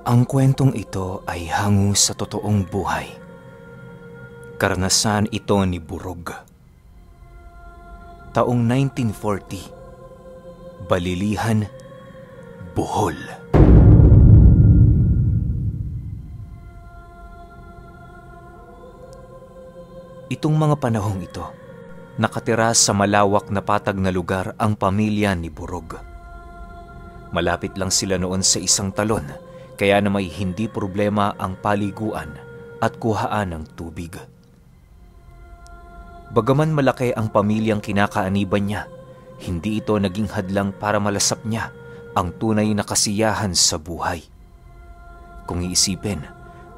Ang kwentong ito ay hango sa totoong buhay. Karanasan ito ni Burog. Taong 1940, Balilihan, Bohol. Itong mga panahong ito, nakatira sa malawak na patag na lugar ang pamilya ni Burog. Malapit lang sila noon sa isang talon, kaya na may hindi problema ang paliguan at kuhaan ng tubig. Bagaman malaki ang pamilyang kinakaaniban niya, hindi ito naging hadlang para malasap niya ang tunay na kasiyahan sa buhay. Kung iisipin,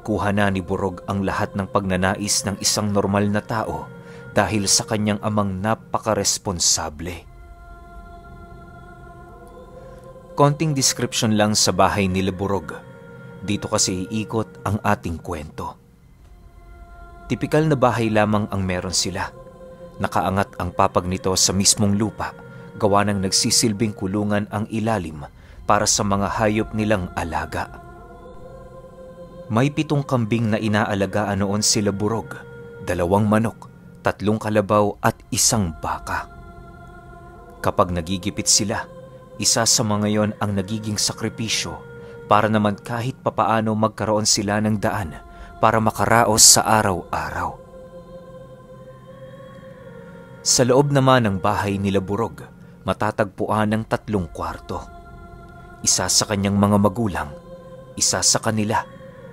kuha na ni Burog ang lahat ng pagnanais ng isang normal na tao dahil sa kanyang amang napakaresponsable. Konting description lang sa bahay ni Burog. Dito kasi iikot ang ating kwento. Tipikal na bahay lamang ang meron sila. Nakaangat ang papag nito sa mismong lupa, gawa ng nagsisilbing kulungan ang ilalim para sa mga hayop nilang alaga. May 7 kambing na inaalagaan noon sila Burog, 2 manok, 3 kalabaw at 1 baka. Kapag nagigipit sila, isa sa mga yon ang nagiging sakripisyo para naman kahit papaano magkaroon sila ng daan para makaraos sa araw-araw. Sa loob naman ng bahay nila Burog, matatagpuan ng 3 kwarto. Isa sa kanyang mga magulang, isa sa kanila,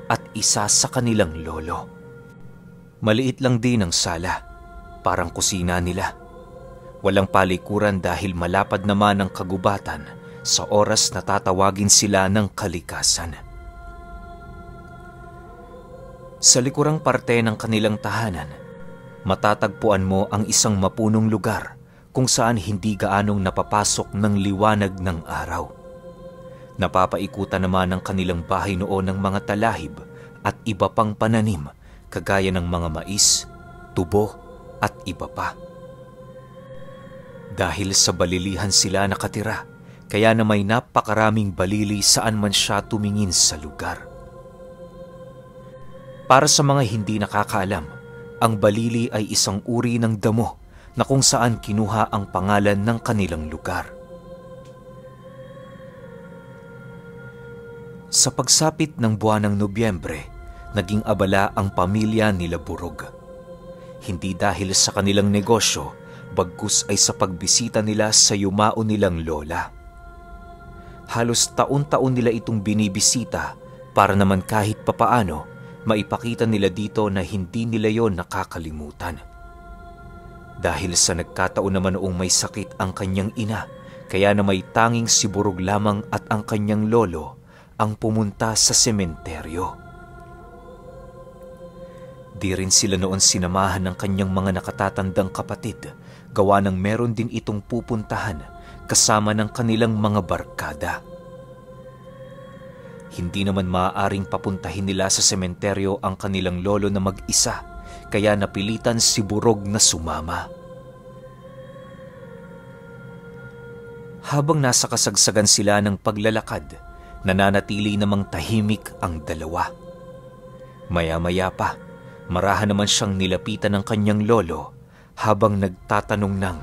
at isa sa kanilang lolo. Maliit lang din ang sala, parang kusina nila. Walang palikuran dahil malapad naman ang kagubatan sa oras na tatawagin sila ng kalikasan. Sa likurang parte ng kanilang tahanan, matatagpuan mo ang isang mapunong lugar kung saan hindi gaanong napapasok ng liwanag ng araw. Napapaikutan naman ang kanilang bahay noon ng mga talahib at iba pang pananim kagaya ng mga mais, tubo at iba pa. Dahil sa balilihan sila nakatira, kaya na may napakaraming balili saan man siya tumingin sa lugar. Para sa mga hindi nakakaalam, ang balili ay isang uri ng damo na kung saan kinuha ang pangalan ng kanilang lugar. Sa pagsapit ng buwan ng Nobyembre, naging abala ang pamilya nila Burog. Hindi dahil sa kanilang negosyo, bagkus ay sa pagbisita nila sa yumao nilang lola. Halos taon-taon nila itong binibisita para naman kahit papaano maipakita nila dito na hindi nila yon nakakalimutan. Dahil sa nagkataon naman noong may sakit ang kanyang ina, kaya na may tanging si Burog lamang at ang kanyang lolo ang pumunta sa sementeryo. Di rin sila noon sinamahan ng kanyang mga nakatatandang kapatid, gawa ng meron din itong pupuntahan kasama ng kanilang mga barkada. Hindi naman maaaring papuntahin nila sa sementeryo ang kanilang lolo na mag-isa, kaya napilitan si Burog na sumama. Habang nasa kasagsagan sila ng paglalakad, nananatili namang tahimik ang dalawa. Maya-maya pa, marahan naman siyang nilapitan ng kanyang lolo habang nagtatanong ng,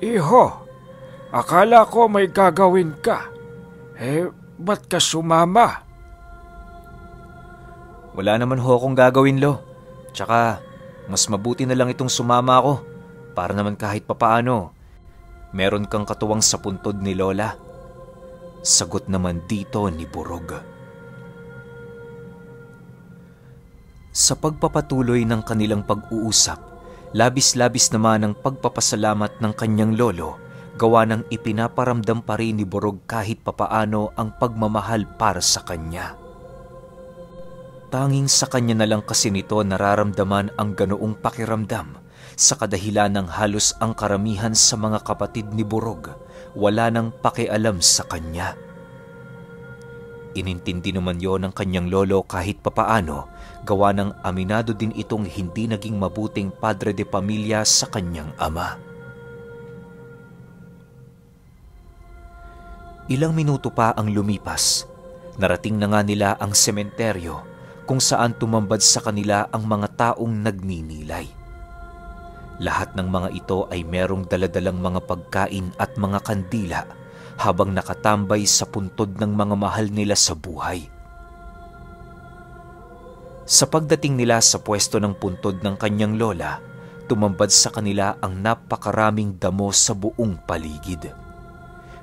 "Iho, akala ko may gagawin ka. Ba't ka sumama?" "Wala naman ho akong gagawin, lo. Tsaka, mas mabuti na lang itong sumama ako para naman kahit papaano, meron kang katuwang sa puntod ni Lola." Sagot naman dito ni Burog. Sa pagpapatuloy ng kanilang pag-uusap, labis-labis naman ang pagpapasalamat ng kanyang lolo, gawa ng ipinaparamdam pa rin ni Burog kahit papaano ang pagmamahal para sa kanya. Tanging sa kanya na lang kasi nito nararamdaman ang ganoong pakiramdam sa kadahilan ng halos ang karamihan sa mga kapatid ni Burog wala nang pakialam sa kanya. Inintindi naman yon ng kanyang lolo kahit papaano, gawa ng aminado din itong hindi naging mabuting padre de pamilya sa kanyang ama. Ilang minuto pa ang lumipas. Narating na nga nila ang sementeryo kung saan tumambad sa kanila ang mga taong nagninilay. Lahat ng mga ito ay merong daladalang mga pagkain at mga kandila habang nakatambay sa puntod ng mga mahal nila sa buhay. Sa pagdating nila sa pwesto ng puntod ng kanyang lola, tumambad sa kanila ang napakaraming damo sa buong paligid.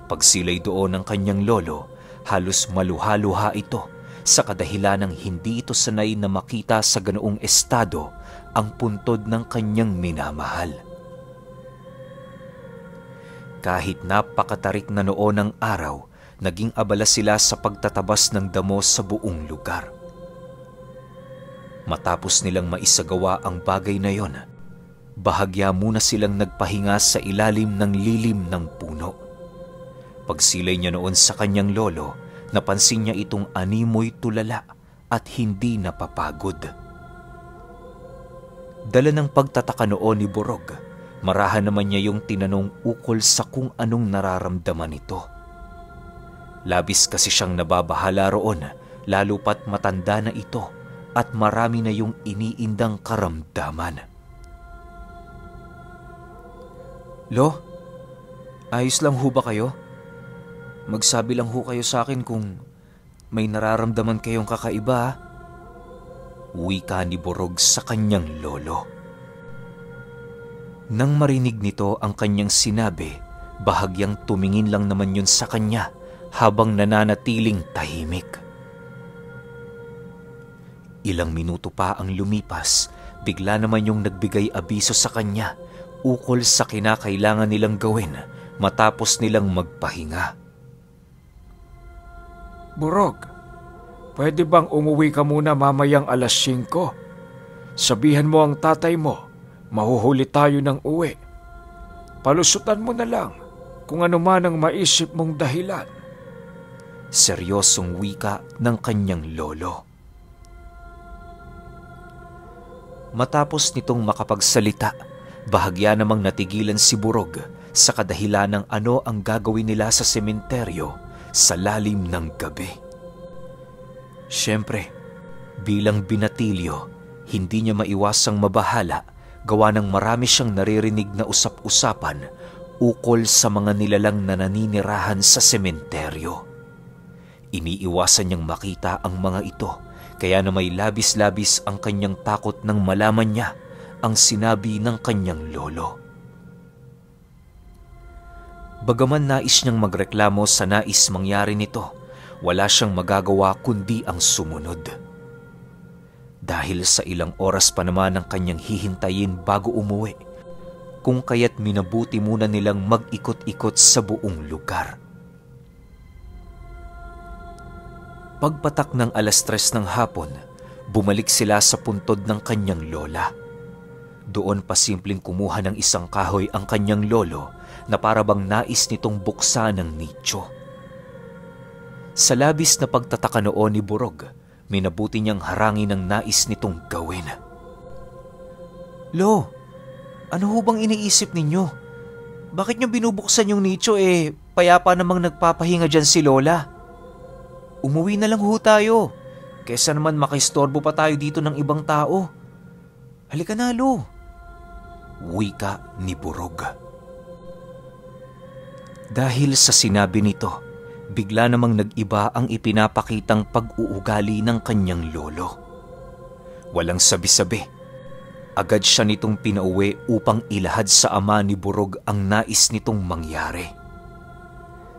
Pagsilay doon ng kanyang lolo, halos maluha-luha ito sa kadahilan ng hindi ito sanay na makita sa ganoong estado ang puntod ng kanyang minamahal. Kahit napakatarik na noon ng araw, naging abala sila sa pagtatabas ng damo sa buong lugar. Matapos nilang maisagawa ang bagay na yon, bahagya muna silang nagpahinga sa ilalim ng lilim ng puno. Pagsilay niya noon sa kanyang lolo, napansin niya itong animoy tulala at hindi napapagod. Dala ng pagtataka noon ni Borog, marahan naman niya yung tinanong ukol sa kung anong nararamdaman nito. Labis kasi siyang nababahala roon, lalo pat matanda na ito at marami na yung iniindang karamdaman. Lo, ayos lang ho ba kayo? Magsabi lang ho kayo sa akin kung may nararamdaman kayong kakaiba. Wika ni Borog sa kanyang lolo. Nang marinig nito ang kanyang sinabi, bahagyang tumingin lang naman yun sa kanya habang nananatiling tahimik. Ilang minuto pa ang lumipas, bigla naman yung nagbigay abiso sa kanya ukol sa kinakailangan nilang gawin matapos nilang magpahinga. Borog, pwede bang umuwi ka muna mamayang 5:00? Sabihan mo ang tatay mo, mahuhuli tayo ng uwi. Palusutan mo na lang kung ano man ang maisip mong dahilan. Seryosong wika ng kanyang lolo. Matapos nitong makapagsalita, bahagya namang natigilan si Borog sa kadahilan ng ano ang gagawin nila sa sementeryo sa lalim ng gabi. Siyempre, bilang binatilyo, hindi niya maiwasang mabahala gawa ng marami siyang naririnig na usap-usapan ukol sa mga nilalang na naninirahan sa sementeryo. Iniiwasan niyang makita ang mga ito, kaya na may labis-labis ang kanyang takot nang malaman niya ang sinabi ng kanyang lolo. Bagaman nais niyang magreklamo sa nais mangyari nito, wala siyang magagawa kundi ang sumunod. Dahil sa ilang oras pa naman ang kanyang hihintayin bago umuwi, kung kaya't minabuti muna nilang mag-ikot-ikot sa buong lugar. Pagpatak ng 3:00 ng hapon, bumalik sila sa puntod ng kanyang lola. Doon pa simpleng kumuha ng isang kahoy ang kanyang lolo na parabang nais nitong buksan ng nicho. Sa labis na pagtataka noon ni Borog, minabuti niyang harangin ang nais nitong gawin. Lo, ano ho bang iniisip ninyo? Bakit niyo binubuksan yung nicho payapa namang nagpapahinga dyan si Lola? Umuwi na lang ho tayo, kesa naman makaistorbo pa tayo dito ng ibang tao. Halika na, Lo. Wika ni Borog. Dahil sa sinabi nito, bigla namang nag-iba ang ipinapakitang pag-uugali ng kanyang lolo. Walang sabi-sabi, agad siya nitong pinauwi upang ilahad sa ama ni Borog ang nais nitong mangyari.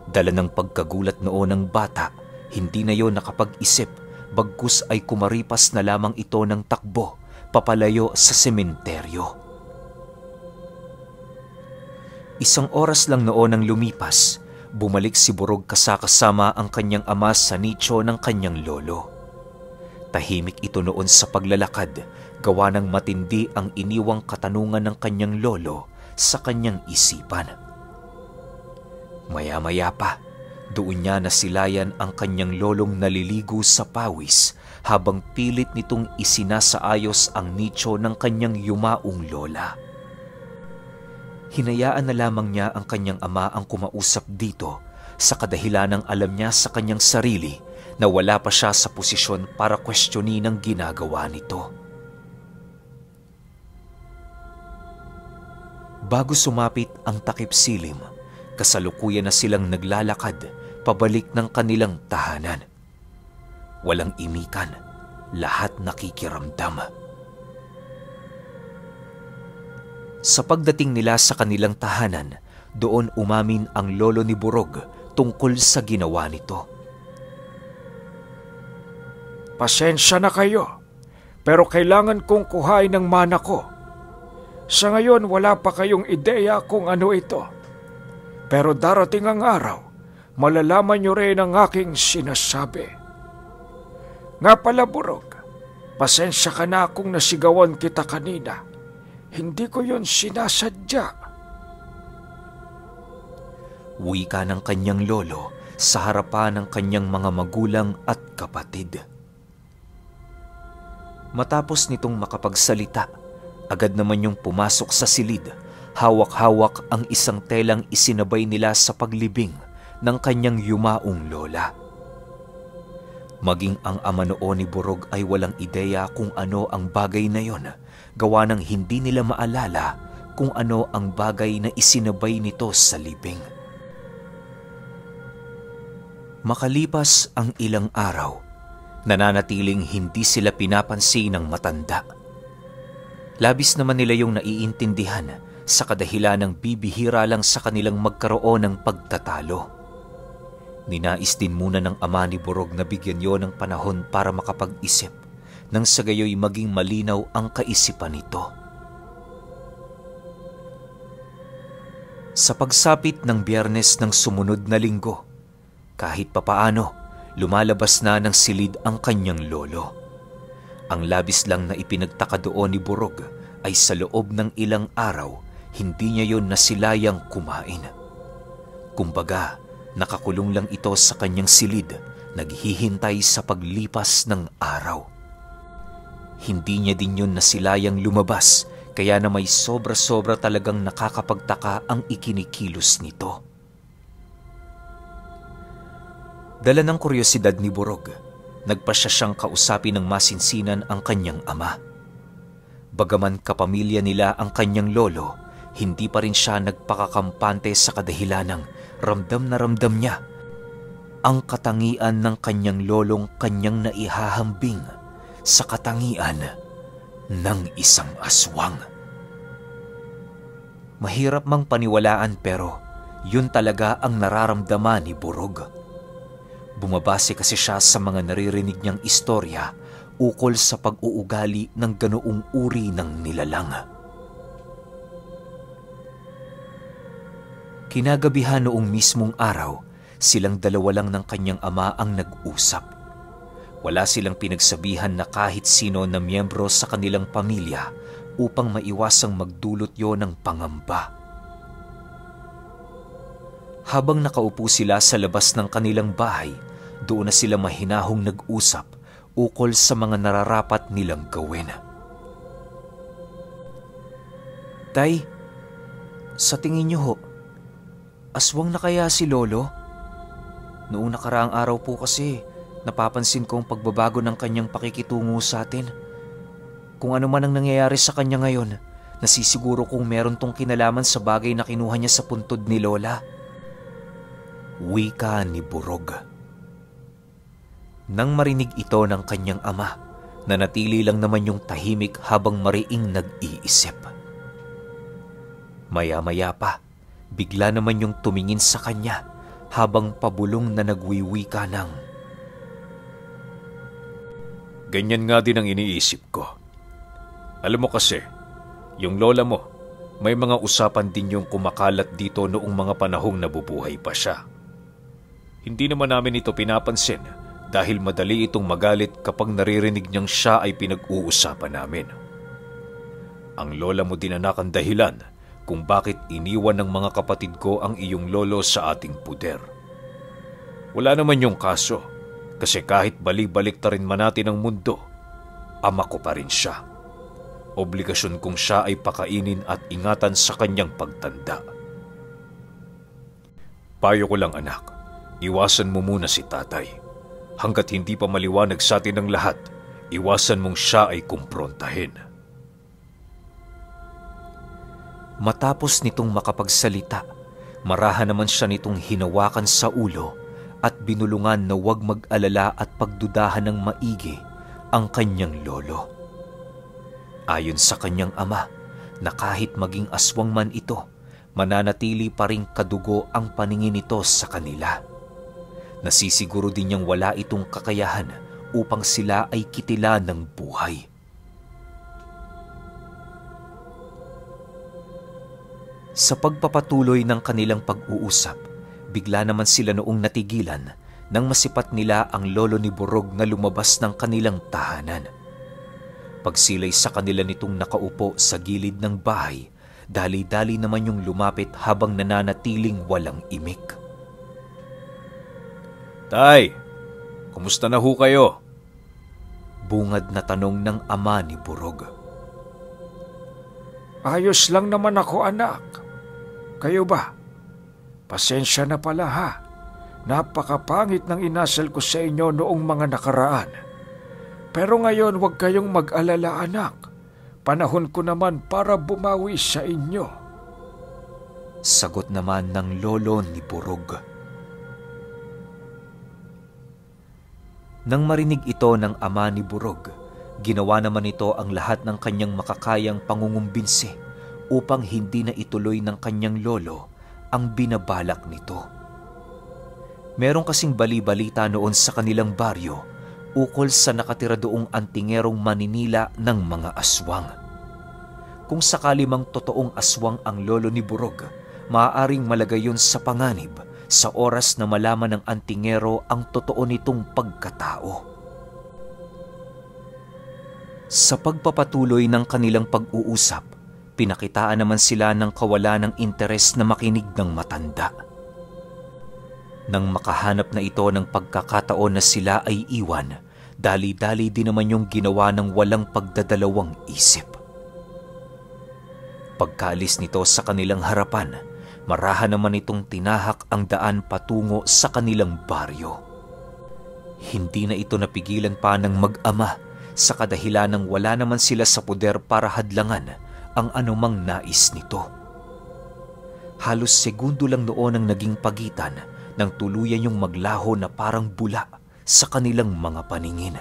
Dala ng pagkagulat noon ng bata, hindi na yon nakapag-isip, bagkus ay kumaripas na lamang ito ng takbo papalayo sa sementeryo. Isang oras lang noon ang lumipas, bumalik si Borog kasama ang kanyang ama sa nicho ng kanyang lolo. Tahimik ito noon sa paglalakad, gawa ng matindi ang iniwang katanungan ng kanyang lolo sa kanyang isipan. Maya-maya pa, doon niya nasilayan ang kanyang lolong naliligo sa pawis habang pilit nitong isinasaayos ang nicho ng kanyang yumaong lola. Hinayaan na lamang niya ang kanyang ama ang kumausap dito sa kadahilanang alam niya sa kanyang sarili na wala pa siya sa posisyon para kwestiyonin ang ginagawa nito. Bago sumapit ang takip silim, kasalukuyan na silang naglalakad pabalik ng kanilang tahanan. Walang imikan, lahat nakikiramdam. Sa pagdating nila sa kanilang tahanan, doon umamin ang lolo ni Burog tungkol sa ginawa nito. Pasensya na kayo, pero kailangan kong kuhain ng mana ko. Sa ngayon wala pa kayong ideya kung ano ito. Pero darating ang araw, malalaman nyo rin ang aking sinasabi. Nga pala Burog, pasensya ka na kung nasigawan kita kanina. Hindi ko yon sinasadya. Wika ng kanyang lolo sa harapan ng kanyang mga magulang at kapatid. Matapos nitong makapagsalita, agad naman yung pumasok sa silid. Hawak-hawak ang isang telang isinabay nila sa paglibing ng kanyang yumaong lola. Maging ang ama noon ni Burog ay walang ideya kung ano ang bagay na yon, gawa ng hindi nila maalala kung ano ang bagay na isinabay nito sa libing. Makalipas ang ilang araw, nananatiling hindi sila pinapansin ng matanda. Labis naman nila yung naiintindihan sa kadahilan ng bibihira lang sa kanilang magkaroon ng pagtatalo. Ninais din muna ng ama ni Burog na bigyan yon ng panahon para makapag-isip, nang sa gayoy maging malinaw ang kaisipan nito. Sa pagsapit ng Biyernes ng sumunod na linggo, kahit papaano, lumalabas na ng silid ang kanyang lolo. Ang labis lang na ipinagtaka doon ni Burog ay sa loob ng ilang araw, hindi niya yon nasilayang kumain. Kumbaga, nakakulong lang ito sa kanyang silid, naghihintay sa paglipas ng araw. Hindi niya din yon nasilayang lumabas, kaya na may sobra-sobra talagang nakakapagtaka ang ikinikilos nito. Dala ng kuryosidad ni Burog, nagpasya siyang kausapin ng masinsinan ang kanyang ama. Bagaman kapamilya nila ang kanyang lolo, hindi pa rin siya nagpakakampante sa kadahilanang ramdam na ramdam niya ang katangian ng kanyang lolong kanyang naihahambing sa katangian ng isang aswang. Mahirap mang paniwalaan pero yun talaga ang nararamdaman ni Burog. Bumabase kasi siya sa mga naririnig niyang istorya ukol sa pag-uugali ng ganoong uri ng nilalang. Kinagabihan noong mismong araw, silang dalawa lang ng kanyang ama ang nag-usap. Wala silang pinagsabihan na kahit sino na miyembro sa kanilang pamilya upang maiwasang magdulot yon ng pangamba. Habang nakaupo sila sa labas ng kanilang bahay, doon na sila mahinahong nag-usap ukol sa mga nararapat nilang gawin. Tay, sa tingin niyo ho, aswang na kaya si Lolo? Noong nakaraang araw po kasi, napapansin ko ang pagbabago ng kanyang pakikitungo sa atin. Kung ano man ang nangyayari sa kanya ngayon, nasisiguro kong meron tong kinalaman sa bagay na kinuha niya sa puntod ni Lola. Wika ni Burog. Nang marinig ito ng kanyang ama, nanatili lang naman yung tahimik habang mariing nag-iisip. Maya-maya pa, bigla naman yung tumingin sa kanya habang pabulong na nagwiwika ng, ganyan nga din ang iniisip ko. Alam mo kasi, yung lola mo, may mga usapan din yung kumakalat dito noong mga panahong nabubuhay pa siya. Hindi naman namin ito pinapansin dahil madali itong magalit kapag naririnig niyang siya ay pinag-uusapan namin. Ang lola mo din anak ang dahilan kung bakit iniwan ng mga kapatid ko ang iyong lolo sa ating puder. Wala naman yung kaso kasi kahit balik-balik ta rin man natin ang mundo, ama ko pa rin siya. Obligasyon kong siya ay pakainin at ingatan sa kanyang pagtanda. Payo ko lang anak, Iwasan mo muna si tatay. Hanggat hindi pa maliwanag sa atin ang lahat, iwasan mong siya ay kumprontahin. Matapos nitong makapagsalita, marahan naman siya nitong hinawakan sa ulo at binulungan na huwag mag-alala at pagdudahan ng maigi ang kanyang lolo. Ayon sa kanyang ama, na kahit maging aswang man ito, mananatili pa ring kadugo ang paningin nito sa kanila. Nasisiguro din niyang wala itong kakayahan upang sila ay kitila ng buhay. Sa pagpapatuloy ng kanilang pag-uusap, bigla naman sila noong natigilan nang masipat nila ang lolo ni Burog na lumabas ng kanilang tahanan. Pagsilay sa kanila nitong nakaupo sa gilid ng bahay, dali-dali naman yung lumapit habang nananatiling walang imik. Tay, kumusta na ho kayo? Bungad na tanong ng ama ni Burog. Ayos lang naman ako, anak. Kayo ba? Pasensya na pala ha. Napakapangit ng inasal ko sa inyo noong mga nakaraan. Pero ngayon huwag kayong mag-alala, anak. Panahon ko naman para bumawi sa inyo. Sagot naman ng lolo ni Burog. Nang marinig ito ng ama ni Burog, ginawa naman ito ang lahat ng kanyang makakayang pangungumbinsi upang hindi na ituloy ng kanyang lolo ang binabalak nito. Meron kasing bali-balita noon sa kanilang baryo ukol sa nakatira doong antingerong maninila ng mga aswang. Kung sakali mang totoong aswang ang lolo ni Burog, maaaring malagay yun sa panganib sa oras na malaman ng antingero ang totoo nitong pagkatao. Sa pagpapatuloy ng kanilang pag-uusap, pinakitaan naman sila ng kawalan ng interes na makinig ng matanda. Nang makahanap na ito ng pagkakataon na sila ay iwan, dali-dali din naman yung ginawa ng walang pagdadalawang isip. Pagkaalis nito sa kanilang harapan, marahan naman itong tinahak ang daan patungo sa kanilang baryo. Hindi na ito napigilan pa ng mag-ama sa kadahilan ng wala naman sila sa poder para hadlangan ang anumang nais nito. Halos segundo lang noon ang naging pagitan nang tuluyan yung maglaho na parang bula sa kanilang mga paningin.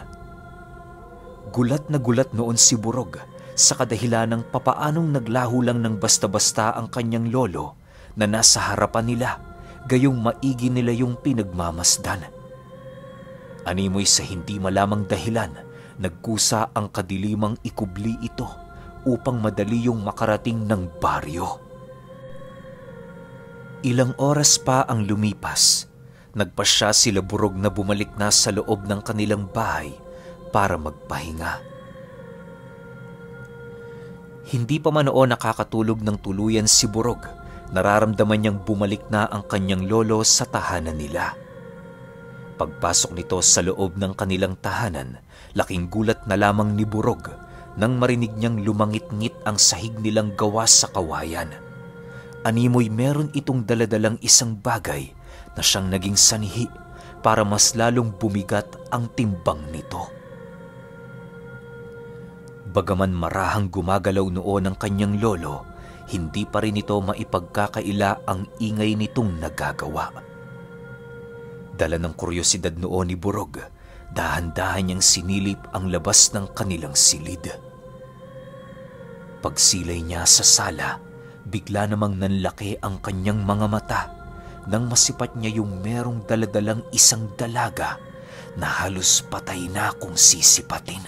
Gulat na gulat noon si Burog sa kadahilan ng papaanong naglaho lang ng basta-basta ang kanyang lolo na nasa harapan nila, gayong maigi nila yung pinagmamasdan. Animoy sa hindi malamang dahilan, nagkusa ang kadilimang ikubli ito upang madali yung makarating ng baryo. Ilang oras pa ang lumipas, nagpasya sila Burog na bumalik na sa loob ng kanilang bahay para magpahinga. Hindi pa man noon nakakatulog ng tuluyan si Burog. Nararamdaman niyang bumalik na ang kanyang lolo sa tahanan nila. Pagpasok nito sa loob ng kanilang tahanan, laking gulat na lamang ni Burog nang marinig niyang lumangit-ngit ang sahig nilang gawa sa kawayan. Animoy meron itong daladalang isang bagay na siyang naging sanhi para mas lalong bumigat ang timbang nito. Bagaman marahang gumagalaw noon ang kanyang lolo, hindi pa rin ito maipagkakaila ang ingay nitong nagagawa. Dala ng kuryosidad noon ni Burog, dahan-dahan niyang sinilip ang labas ng kanilang silid. Pagsilay niya sa sala, bigla namang nanlaki ang kanyang mga mata nang masipat niya yung merong daladalang isang dalaga na halos patay na kung sisipatin.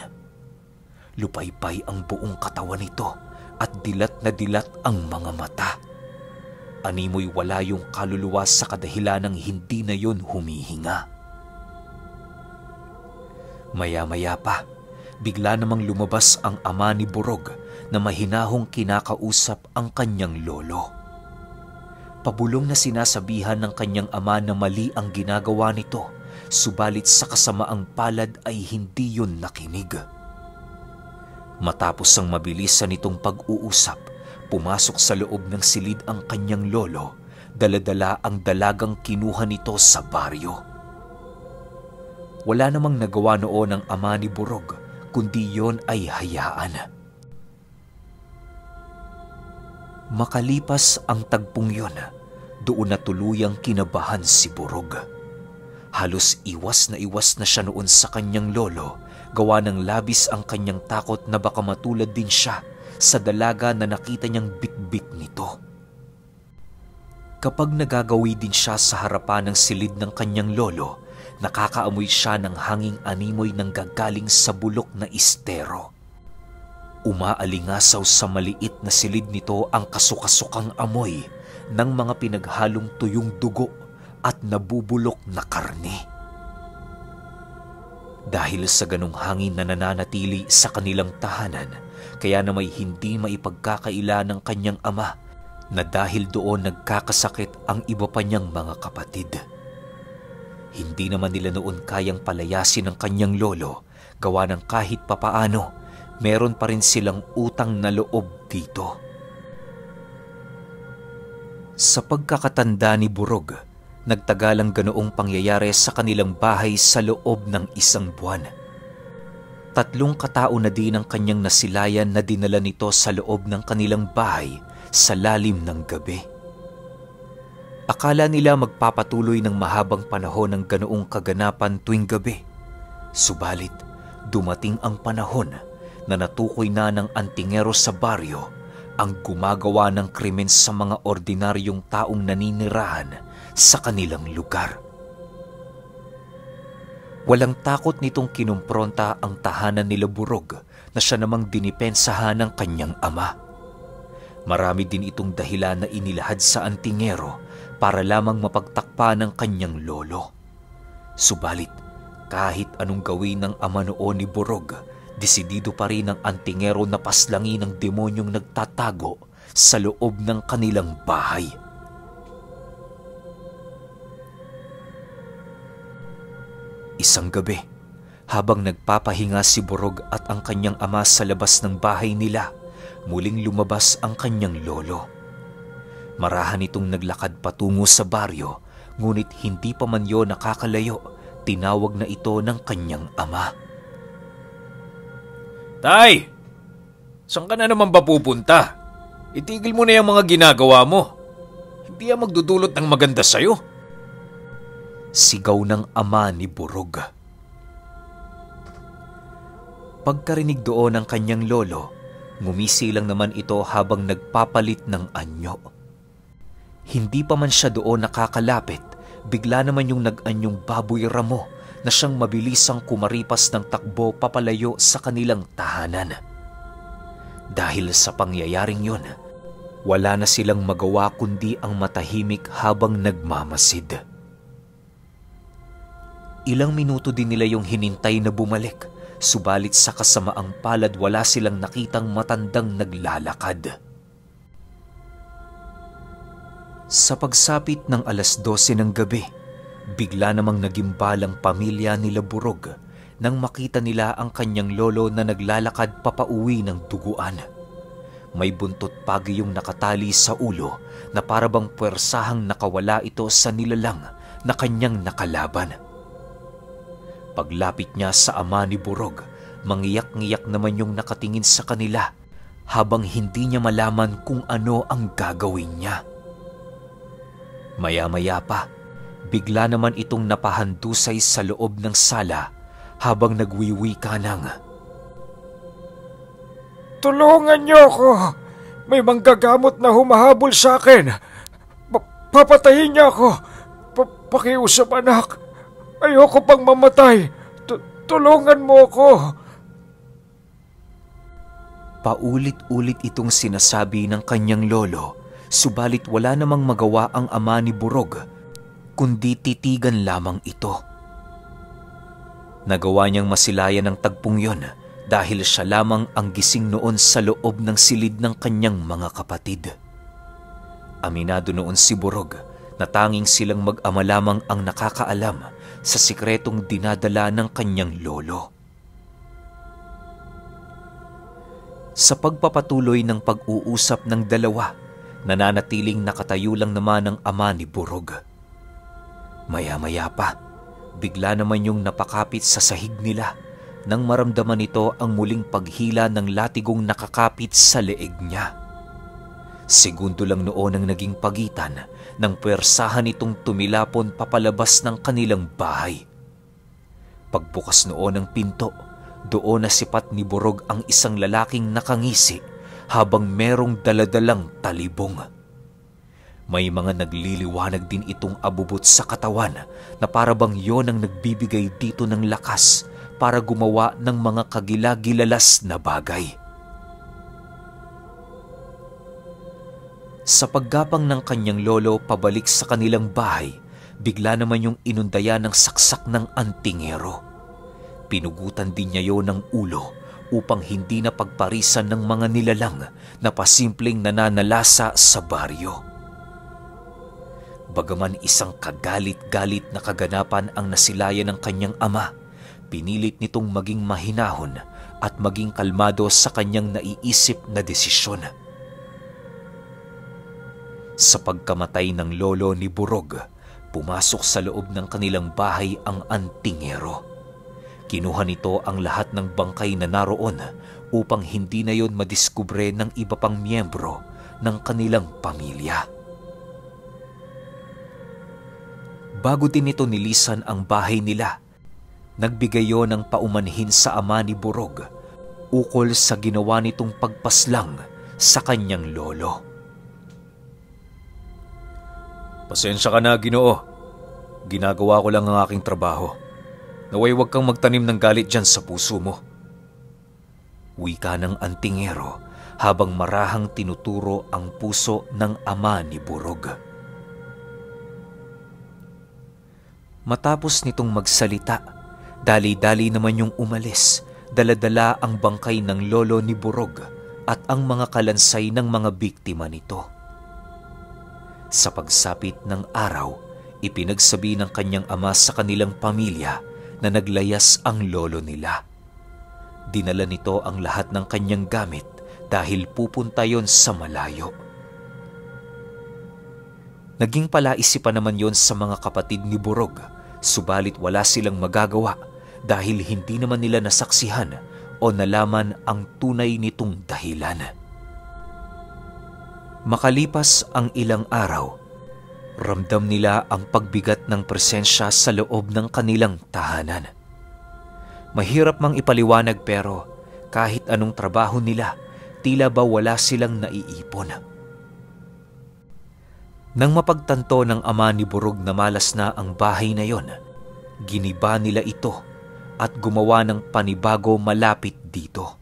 Lupaypay ang buong katawan nito at dilat na dilat ang mga mata. Animoy wala yung kaluluwa sa kadahilan ng hindi na yon humihinga. Maya-maya pa, bigla namang lumabas ang ama ni Burog na mahinahong kinakausap ang kanyang lolo. Pabulong na sinasabihan ng kanyang ama na mali ang ginagawa nito, subalit sa kasamaang palad ay hindi yun nakinig. Matapos ang mabilisan nitong pag-uusap, pumasok sa loob ng silid ang kanyang lolo Daladala ang dalagang kinuha nito sa baryo. Wala namang nagawa noon ang ama ni Burog, kundi yon ay hayaan. Makalipas ang tagpong yon, doon na tuluyang kinabahan si Burog. Halos iwas na siya noon sa kanyang lolo, gawa ng labis ang kanyang takot na baka matulad din siya sa dalaga na nakita niyang bitbit nito. Kapag nagagawi din siya sa harapan ng silid ng kanyang lolo, nakakaamoy siya ng hanging animoy ng gagaling sa bulok na estero. Umaalingasaw sa maliit na silid nito ang kasukasukang amoy ng mga pinaghalong tuyong dugo at nabubulok na karne. Dahil sa ganong hangin na nananatili sa kanilang tahanan, kaya na may hindi maipagkakaila ng kanyang ama na dahil doon nagkakasakit ang iba pa niyang mga kapatid. Hindi naman nila noon kayang palayasin ang kanyang lolo, gawa ng kahit papaano, meron pa rin silang utang na loob dito. Sa pagkakatanda ni Burog, nagtagalang ganoong pangyayari sa kanilang bahay sa loob ng 1 buwan. 3 katao na din ang kanyang nasilayan na dinala nito sa loob ng kanilang bahay sa lalim ng gabi. Akala nila magpapatuloy ng mahabang panahon ang ganoong kaganapan tuwing gabi. Subalit, dumating ang panahon na natukoy na ng antingero sa baryo ang gumagawa ng krimen sa mga ordinaryong taong naninirahan sa kanilang lugar. Walang takot nitong kinumpronta ang tahanan nila Burog na siya namang dinipensahan ng kanyang ama. Marami din itong dahilan na inilahad sa antingero para lamang mapagtakpa ng kanyang lolo. Subalit, kahit anong gawin ng ama noon ni Burog, desidido pa rin ang antingero na paslangin ng demonyong nagtatago sa loob ng kanilang bahay. Isang gabi, habang nagpapahinga si Burog at ang kanyang ama sa labas ng bahay nila, muling lumabas ang kanyang lolo. Marahan itong naglakad patungo sa baryo, ngunit hindi pa man yun nakakalayo, tinawag na ito ng kanyang ama. Tay! Saan ka na naman ba pupunta? Itigil mo na yung mga ginagawa mo. Hindi yan magdudulot ng maganda sa'yo. Sigaw ng ama ni Burog. Pagkarinig doon ng kanyang lolo, ngumisi lang naman ito habang nagpapalit ng anyo. Hindi pa man siya doon nakakalapit, bigla naman yung nag-anyong baboy ramo na siyang mabilisang kumaripas ng takbo papalayo sa kanilang tahanan. Dahil sa pangyayaring yun, wala na silang magawa kundi ang matahimik habang nagmamasid. Ilang minuto din nila yung hinintay na bumalik, subalit sa kasamaang palad wala silang nakitang matandang naglalakad. Sa pagsapit ng 12:00 ng gabi, bigla namang nagimbalang pamilya nila Burog nang makita nila ang kanyang lolo na naglalakad papauwi ng duguan. May buntot pagi yung nakatali sa ulo na parabang puwersahang nakawala ito sa nilalang na kanyang nakalaban. Paglapit niya sa ama ni Burog, mangiyak-ngiyak naman yung nakatingin sa kanila habang hindi niya malaman kung ano ang gagawin niya. Maya-maya pa, bigla naman itong napahandusay sa loob ng sala habang nagwiwika ng, Tulungan niyo ako! May manggagamot na humahabol sa akin! Papatayin niya ako! Pakiusap anak! Ayoko pang mamatay! Tulungan mo ako! Paulit-ulit itong sinasabi ng kanyang lolo, subalit wala namang magawa ang ama ni Burog, kundi titigan lamang ito. Nagawa niyang masilayan ang tagpong yon dahil siya lamang ang gising noon sa loob ng silid ng kanyang mga kapatid. Aminado noon si Burog na tanging silang mag-ama lamang ang nakakaalam sa sikretong dinadala ng kanyang lolo. Sa pagpapatuloy ng pag-uusap ng dalawa, Nananatiling nakatayo lang naman ang ama ni Burog. Maya-maya pa, bigla naman yung napakapit sa sahig nila nang maramdaman nito ang muling paghila ng latigong nakakapit sa leeg niya. Segundo lang noon ang naging pagitan nang puwersahan itong tumilapon papalabas ng kanilang bahay. Pagbukas noon ng pinto, doon nasipat ni Burog ang isang lalaking nakangisi habang merong daladalang talibong. May mga nagliliwanag din itong abubot sa katawan na parabang yon ang nagbibigay dito ng lakas para gumawa ng mga kagilagilalas na bagay. Sa paggapang ng kanyang lolo pabalik sa kanilang bahay, bigla naman yung inundaya ng saksak ng antingero. Pinugutan din niya yon ng ulo upang hindi na pagparisan ng mga nilalang na pasimpleng nananalasa sa baryo. Bagaman isang kagalit-galit na kaganapan ang nasilayan ng kanyang ama, pinilit nitong maging mahinahon at maging kalmado sa kanyang naiisip na desisyon. Sa pagkamatay ng lolo ni Burog, pumasok sa loob ng kanilang bahay ang antingero. Kinuha nito ang lahat ng bangkay na naroon upang hindi na yon madiskubre ng iba pang miyembro ng kanilang pamilya. Bago din nito nilisan ang bahay nila, nagbigay yon ng paumanhin sa ama ni Burog ukol sa ginawa nitong pagpaslang sa kanyang lolo. Pasensya ka na, Ginoo. Ginagawa ko lang ang aking trabaho. Naway huwag kang magtanim ng galit dyan sa puso mo. Wika ng antingero habang marahang tinuturo ang puso ng ama ni Burog. Matapos nitong magsalita, dali-dali naman yung umalis, dala-dala ang bangkay ng lolo ni Burog at ang mga kalansay ng mga biktima nito. Sa pagsapit ng araw, ipinagsabi ng kanyang ama sa kanilang pamilya na naglayas ang lolo nila. Dinala nito ang lahat ng kanyang gamit dahil pupunta yon sa malayo. Naging palaisipan naman yon sa mga kapatid ni Burog, subalit wala silang magagawa dahil hindi naman nila nasaksihan o nalaman ang tunay nitong dahilan. Makalipas ang ilang araw, ramdam nila ang pagbigat ng presensya sa loob ng kanilang tahanan. Mahirap mang ipaliwanag pero kahit anong trabaho nila, tila ba wala silang naiipon. Nang mapagtanto ng ama ni Burog na malas na ang bahay na yon, giniba nila ito at gumawa ng panibago malapit dito.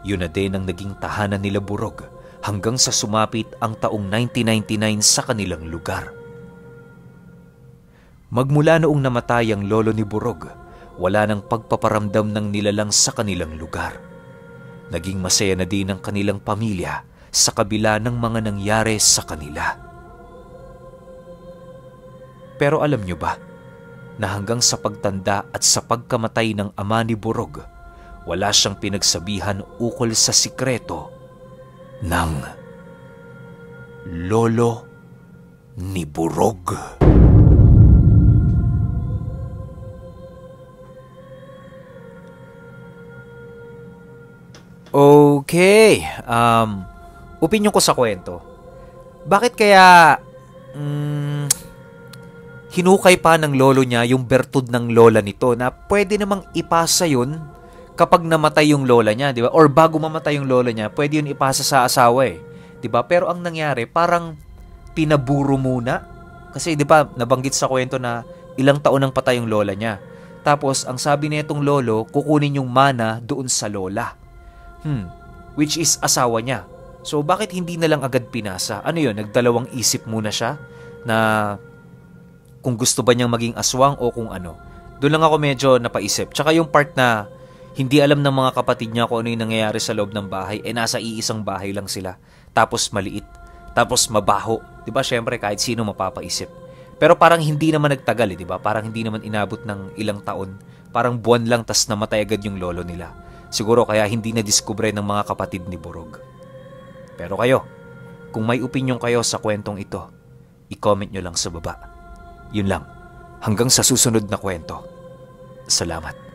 Yun na din ang naging tahanan nila Burog hanggang sa sumapit ang taong 1999 sa kanilang lugar. Magmula noong namatay ang lolo ni Burog, wala nang pagpaparamdam ng nilalang sa kanilang lugar. Naging masaya na din ang kanilang pamilya sa kabila ng mga nangyari sa kanila. Pero alam nyo ba na hanggang sa pagtanda at sa pagkamatay ng ama ni Burog, wala siyang pinagsabihan ukol sa sikreto ng lolo ni Burog. Okay, opinyon ko sa kwento. Bakit kaya hinukay pa ng lolo niya yung bertud ng lola nito na pwede namang ipasa yun kapag namatay yung lola niya, di ba? Or bago mamatay yung lola niya, pwede yun ipasa sa asawa eh. Di ba? Pero ang nangyari, parang pinaburo muna. Kasi di ba, nabanggit sa kwento na ilang taon nang patay yung lola niya. Tapos, ang sabi nitong lolo, kukunin yung mana doon sa lola. Which is asawa niya. So, bakit hindi na lang agad pinasa? Ano yun? Nagdalawang isip muna siya na kung gusto ba niyang maging aswang o kung ano. Doon lang ako medyo napaisip. Tsaka yung part na hindi alam ng mga kapatid niya kung ano yung nangyayari sa loob ng bahay, nasa iisang bahay lang sila. Tapos maliit. Tapos mabaho. Diba, syempre kahit sino mapapaisip. Pero parang hindi naman nagtagal, diba? Parang hindi naman inabot ng ilang taon. Parang buwan lang tas namatay agad yung lolo nila. Siguro kaya hindi na-discover ng mga kapatid ni Burog. Pero kayo, Kung may opinyon kayo sa kwentong ito, i-comment nyo lang sa baba. Yun lang. Hanggang sa susunod na kwento. Salamat.